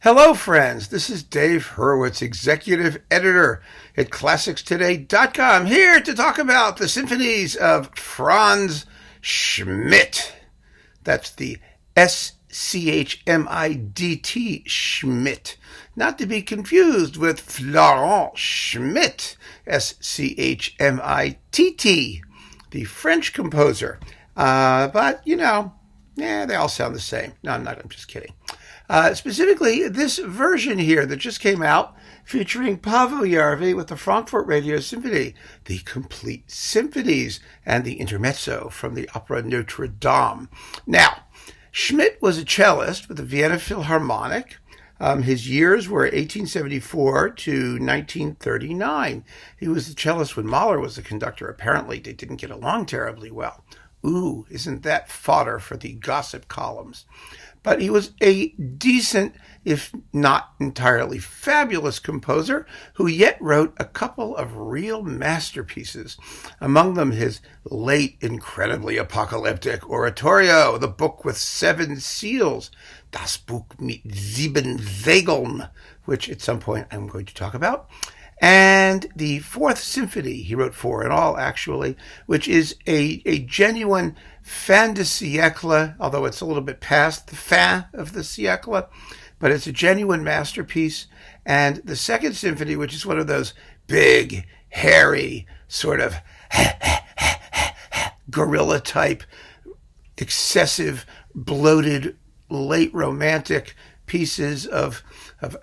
Hello, friends. This is Dave Hurwitz, executive editor at ClassicsToday.com, here to talk about the symphonies of Franz Schmidt. That's the S-C-H-M-I-D-T, Schmidt. Not to be confused with Franz Schmidt, S-C-H-M-I-T-T, the French composer. But, they all sound the same. No, I'm just kidding. Specifically, this version here that just came out featuring Paavo Järvi with the Frankfurt Radio Symphony, the complete symphonies, and the intermezzo from the Opera Notre Dame. Now, Schmidt was a cellist with the Vienna Philharmonic. His years were 1874 to 1939. He was the cellist when Mahler was the conductor. Apparently, they didn't get along terribly well. Ooh, isn't that fodder for the gossip columns? But he was a decent, if not entirely fabulous composer who yet wrote a couple of real masterpieces, among them his late, incredibly apocalyptic oratorio, The Book with Seven Seals, Das Buch mit sieben Segeln, which at some point I'm going to talk about, and the Fourth Symphony, he wrote four in all, actually, which is a genuine fin de siècle, although it's a little bit past the fin of the siècle, but it's a genuine masterpiece. And the Second Symphony, which is one of those big, hairy, sort of gorilla-type, excessive, bloated, late romantic pieces of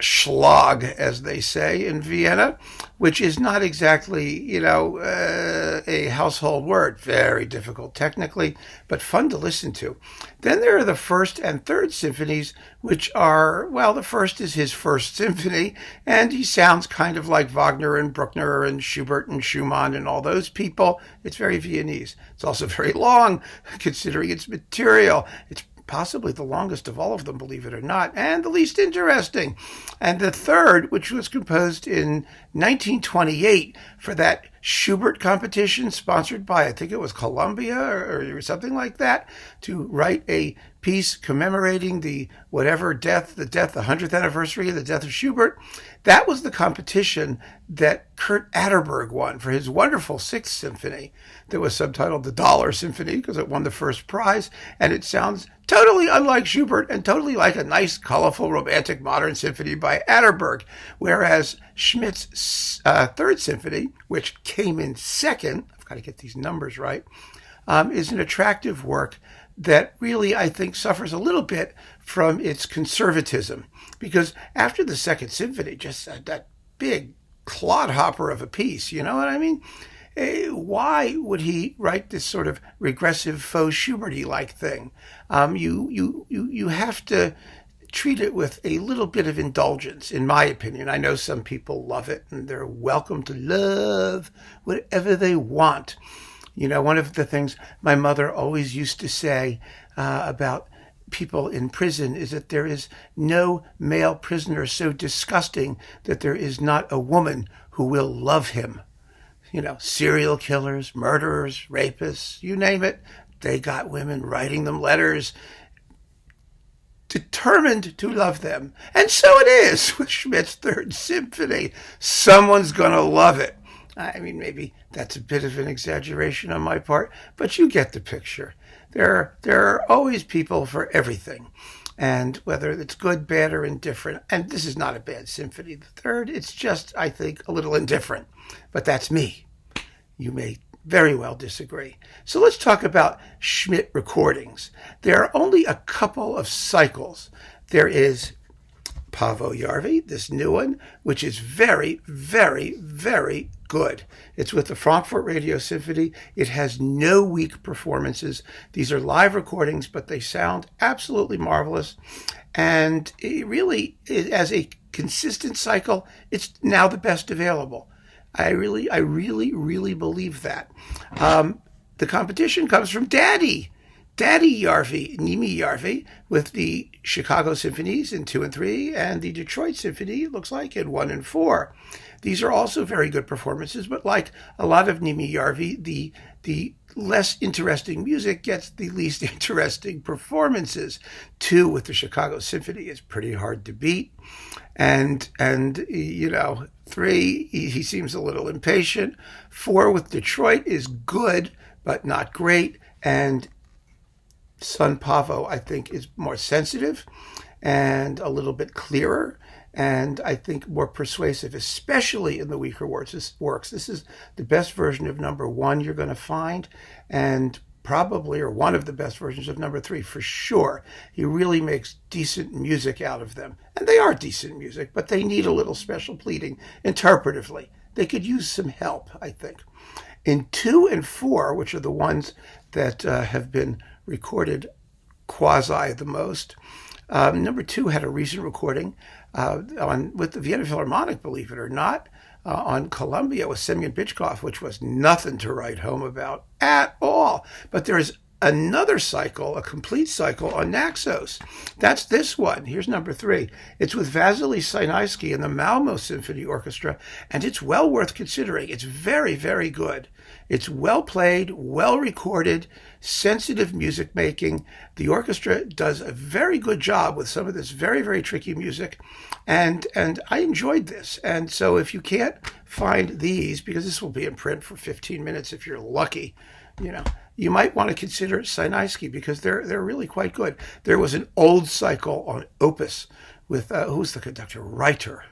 schlag, as they say in Vienna, which is not exactly, a household word. Very difficult technically, but fun to listen to. Then there are the First and Third Symphonies, which are, the first is his First Symphony, and he sounds kind of like Wagner and Bruckner and Schubert and Schumann and all those people. It's very Viennese. It's also very long, considering its material. It's possibly the longest of all of them, believe it or not, and the least interesting. And the third, which was composed in 1928 for that Schubert competition sponsored by, I think it was Columbia or something like that, to write a piece commemorating the 100th anniversary of the death of Schubert. That was the competition that Kurt Atterberg won for his wonderful Sixth Symphony that was subtitled the Dollar Symphony because it won the first prize. And it sounds totally unlike Schubert and totally like a nice, colorful, romantic, modern symphony by Atterberg. Whereas Schmidt's Third Symphony, which came in second, I've got to get these numbers right, is an attractive work that really, I think, suffers a little bit from its conservatism. Because after the Second Symphony, just that big clodhopper of a piece, you know what I mean? Why would he write this sort of regressive faux Schubert-y-like thing? You have to treat it with a little bit of indulgence, in my opinion. I know some people love it, and they're welcome to love whatever they want. One of the things my mother always used to say about people in prison is that there is no male prisoner so disgusting that there is not a woman who will love him. Serial killers, murderers, rapists, you name it. They got women writing them letters, determined to love them. And so it is with Schmidt's Third Symphony. Someone's going to love it. I mean, maybe that's a bit of an exaggeration on my part, but you get the picture. There are always people for everything, and whether it's good, bad, or indifferent. And this is not a bad symphony, the third. It's just, I think, a little indifferent. But that's me. You may very well disagree. So let's talk about Schmidt recordings. There are only a couple of cycles. There is Paavo Järvi, this new one, which is very, very, very good. It's with the Frankfurt Radio Symphony. It has no weak performances. These are live recordings, but they sound absolutely marvelous. And it really, as a consistent cycle, it's now the best available. I really believe that. The competition comes from Daddy, Daddy Järvi, Nimi Järvi, with the Chicago Symphonies in 2 and 3, and the Detroit Symphony, it looks like, in 1 and 4. These are also very good performances, but like a lot of Nimi Järvi, the less interesting music gets the least interesting performances. 2 with the Chicago Symphony is pretty hard to beat. And 3, he seems a little impatient. 4 with Detroit is good, but not great. And son Paavo, I think, is more sensitive and a little bit clearer, and I think more persuasive, especially in the weaker works. This is the best version of number 1 you're going to find, and probably, or one of the best versions of number 3 for sure. He really makes decent music out of them. And they are decent music, but they need a little special pleading interpretively. They could use some help, I think. In 2 and 4, which are the ones that have been recorded quasi the most, number 2 had a recent recording with the Vienna Philharmonic, believe it or not, on Columbia with Semyon Bychkov, which was nothing to write home about at all. But there is another cycle, a complete cycle on Naxos. That's this one. Here's number 3. It's with Vasily Sinaisky and the Malmo Symphony Orchestra, and it's well worth considering. It's very, very good. It's well played, well recorded, sensitive music making. The orchestra does a very good job with some of this very, very tricky music, and I enjoyed this. And so if you can't find these, because this will be in print for 15 minutes if you're lucky, you might want to consider Sinaisky, because they're really quite good. There was an old cycle on Opus with, who's the conductor? Reiter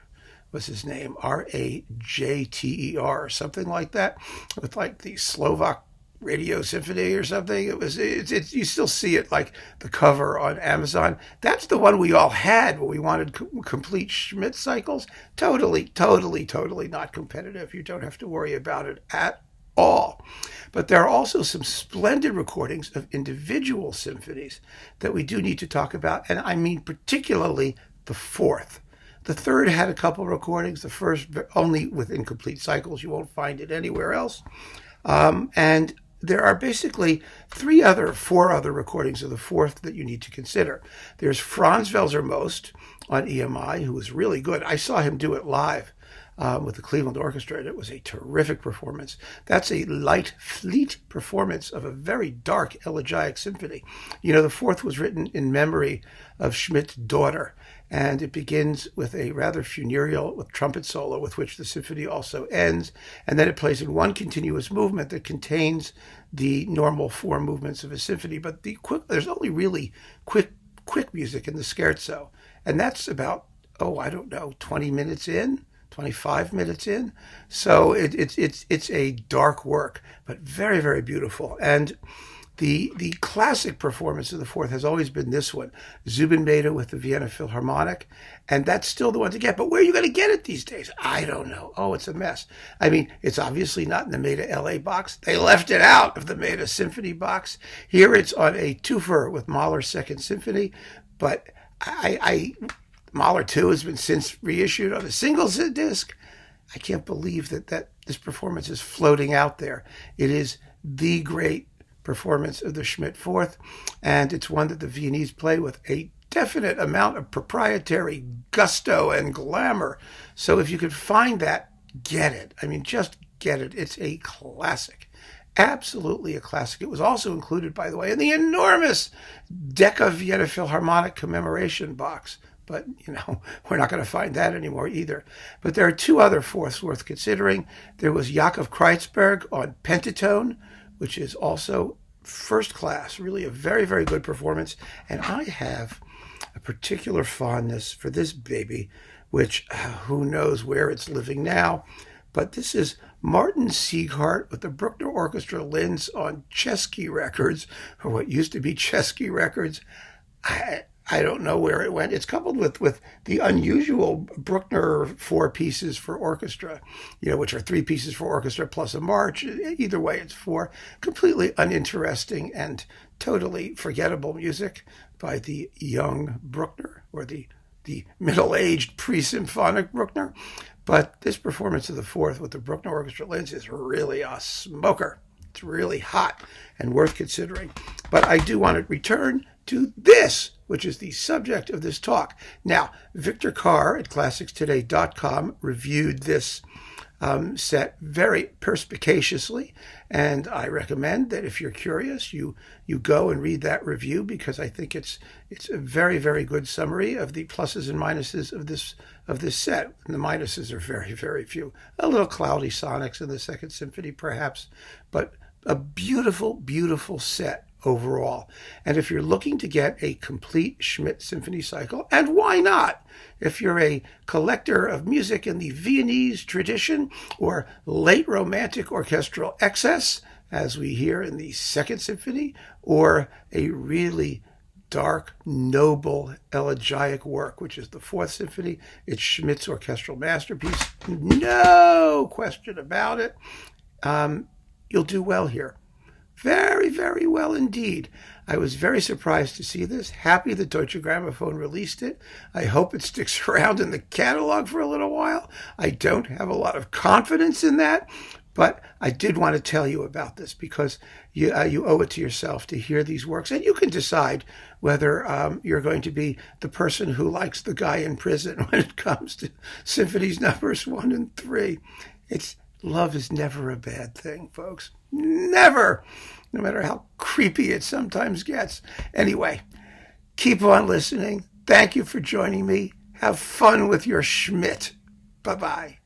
was his name, Rajter, or something like that, with like the Slovak Radio Symphony or something. It's you still see it, like the cover on Amazon. That's the one we all had when we wanted complete Schmidt cycles. Totally not competitive. You don't have to worry about it at all. But there are also some splendid recordings of individual symphonies that we do need to talk about, and I mean particularly the 4th. The 3rd had a couple recordings, the 1st only with incomplete cycles. You won't find it anywhere else. And there are basically 4 other recordings of the 4th that you need to consider. There's Franz Welser Most on EMI, who was really good. I saw him do it live with the Cleveland Orchestra, and it was a terrific performance. That's a light, fleet performance of a very dark elegiac symphony. The 4th was written in memory of Schmidt's daughter, and it begins with a rather funereal with trumpet solo, with which the symphony also ends, and then it plays in one continuous movement that contains the normal 4 movements of a symphony, but there's only really quick music in the scherzo, and that's about 20 minutes in, 25 minutes in. So it's a dark work, but very, very beautiful. And the classic performance of the 4th has always been this one, Zubin-Mehta with the Vienna Philharmonic, and that's still the one to get. But where are you going to get it these days? I don't know. Oh, it's a mess. I mean, it's obviously not in the Mehta LA box. They left it out of the Mehta Symphony box. Here it's on a twofer with Mahler's Second Symphony, but Mahler 2 has been since reissued on a single disc. I can't believe that this performance is floating out there. It is the great performance of the Schmidt 4th, and it's one that the Viennese play with a definite amount of proprietary gusto and glamour. So if you could find that, get it. I mean, just get it. It's a classic. Absolutely a classic. It was also included, by the way, in the enormous Decca Vienna Philharmonic commemoration box. But, we're not going to find that anymore either. But there are 2 other 4ths worth considering. There was Yakov Kreitzberg on pentatone, which is also first class, really a very, very good performance. And I have a particular fondness for this baby, which who knows where it's living now. But this is Martin Sieghart with the Bruckner Orchestra Linz on Chesky Records, or what used to be Chesky Records. I don't know where it went. It's coupled with the unusual Bruckner 4 pieces for orchestra, which are 3 pieces for orchestra plus a march. Either way, it's 4. Completely uninteresting and totally forgettable music by the young Bruckner, or the middle-aged pre-symphonic Bruckner. But this performance of the 4th with the Bruckner Orchestra Linz is really a smoker. It's really hot and worth considering. But I do want to return to this, which is the subject of this talk. Now, Victor Carr at ClassicsToday.com reviewed this set very perspicaciously, and I recommend that if you're curious, you go and read that review, because I think it's a very, very good summary of the pluses and minuses of this set. And the minuses are very, very few. A little cloudy sonics in the Second Symphony, perhaps, but a beautiful, beautiful set overall. And if you're looking to get a complete Schmidt symphony cycle, and why not? If you're a collector of music in the Viennese tradition or late Romantic orchestral excess, as we hear in the Second Symphony, or a really dark, noble, elegiac work, which is the Fourth Symphony, it's Schmidt's orchestral masterpiece, no question about it, you'll do well here. Very, very well indeed. I was very surprised to see this. Happy that Deutsche Grammophon released it. I hope it sticks around in the catalog for a little while. I don't have a lot of confidence in that, but I did want to tell you about this, because you owe it to yourself to hear these works, and you can decide whether you're going to be the person who likes the guy in prison when it comes to symphonies numbers 1 and 3. Love is never a bad thing, folks. Never! No matter how creepy it sometimes gets. Anyway, keep on listening. Thank you for joining me. Have fun with your Schmidt. Bye-bye.